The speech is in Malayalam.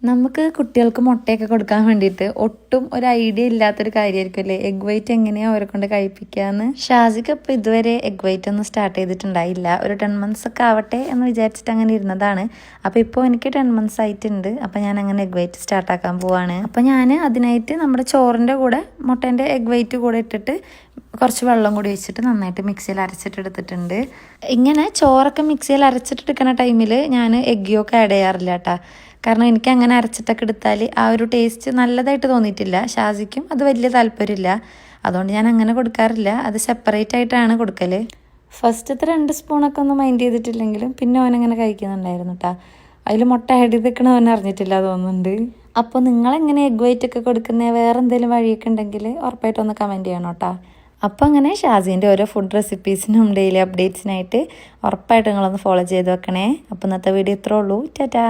നമുക്ക് കുട്ടികൾക്ക് മുട്ടയൊക്കെ കൊടുക്കാൻ വേണ്ടിയിട്ട് ഒട്ടും ഒരു ഐഡിയ ഇല്ലാത്തൊരു കാര്യമായിരിക്കും അല്ലേ എഗ് വൈറ്റ് എങ്ങനെയാണ് അവരെ കൊണ്ട് കഴിപ്പിക്കാന്ന്. ഷാസിക്ക് ഇപ്പോൾ ഇതുവരെ എഗ് വൈറ്റ് ഒന്നും സ്റ്റാർട്ട് ചെയ്തിട്ടുണ്ടായില്ല. ഒരു 10 months ഒക്കെ ആവട്ടെ എന്ന് വിചാരിച്ചിട്ട് അങ്ങനെ ഇരുന്നതാണ്. അപ്പോൾ ഇപ്പോൾ എനിക്ക് 10 months ആയിട്ടുണ്ട്. അപ്പോൾ ഞാൻ അങ്ങനെ എഗ് വൈറ്റ് സ്റ്റാർട്ടാക്കാൻ പോവാണ്. അപ്പോൾ ഞാൻ അതിനായിട്ട് നമ്മുടെ ചോറിൻ്റെ കൂടെ മുട്ടേൻ്റെ എഗ് വൈറ്റ് കൂടെ ഇട്ടിട്ട് കുറച്ച് വെള്ളം കൂടി വെച്ചിട്ട് നന്നായിട്ട് മിക്സിയിൽ അരച്ചിട്ട് എടുത്തിട്ടുണ്ട്. ഇങ്ങനെ ചോറൊക്കെ മിക്സിയിൽ അരച്ചിട്ടെടുക്കുന്ന ടൈമിൽ ഞാൻ എഗ് യോക്ക് ആഡ് ചെയ്യാറില്ല കേട്ടോ. കാരണം എനിക്ക് അങ്ങനെ അരച്ചിട്ടൊക്കെ എടുത്താൽ ആ ഒരു ടേസ്റ്റ് നല്ലതായിട്ട് തോന്നിയിട്ടില്ല. ഷാസിക്കും അത് വലിയ താല്പര്യമില്ല. അതുകൊണ്ട് ഞാൻ അങ്ങനെ കൊടുക്കാറില്ല. അത് സെപ്പറേറ്റ് ആയിട്ടാണ് കൊടുക്കൽ. ഫസ്റ്റത്തെ 2 സ്പൂണൊക്കെ ഒന്ന് മൈൻഡ് ചെയ്തിട്ടില്ലെങ്കിലും പിന്നെ അവനങ്ങനെ കഴിക്കുന്നുണ്ടായിരുന്നു കേട്ടോ. അതിൽ മുട്ട ആഡ് ചെയ്തിരിക്കണ അവൻ അറിഞ്ഞിട്ടില്ല തോന്നുന്നുണ്ട്. അപ്പോൾ നിങ്ങളെങ്ങനെ എഗ് വൈറ്റ് ഒക്കെ കൊടുക്കുന്ന വേറെ എന്തെങ്കിലും വഴിയൊക്കെ ഉണ്ടെങ്കിൽ ഉറപ്പായിട്ടൊന്ന് കമൻറ്റ് ചെയ്യണം കേട്ടോ. അപ്പോൾ അങ്ങനെ ഷാസീൻ്റെ ഓരോ ഫുഡ് റെസിപ്പീസിനും ഡെയിലി അപ്ഡേറ്റ്സിനായിട്ട് ഉറപ്പായിട്ട് നിങ്ങളൊന്ന് ഫോളോ ചെയ്ത് വെക്കണേ. അപ്പോൾ ഇന്നത്തെ വീഡിയോ ഇത്രേ ഉള്ളൂ. ടാറ്റാ.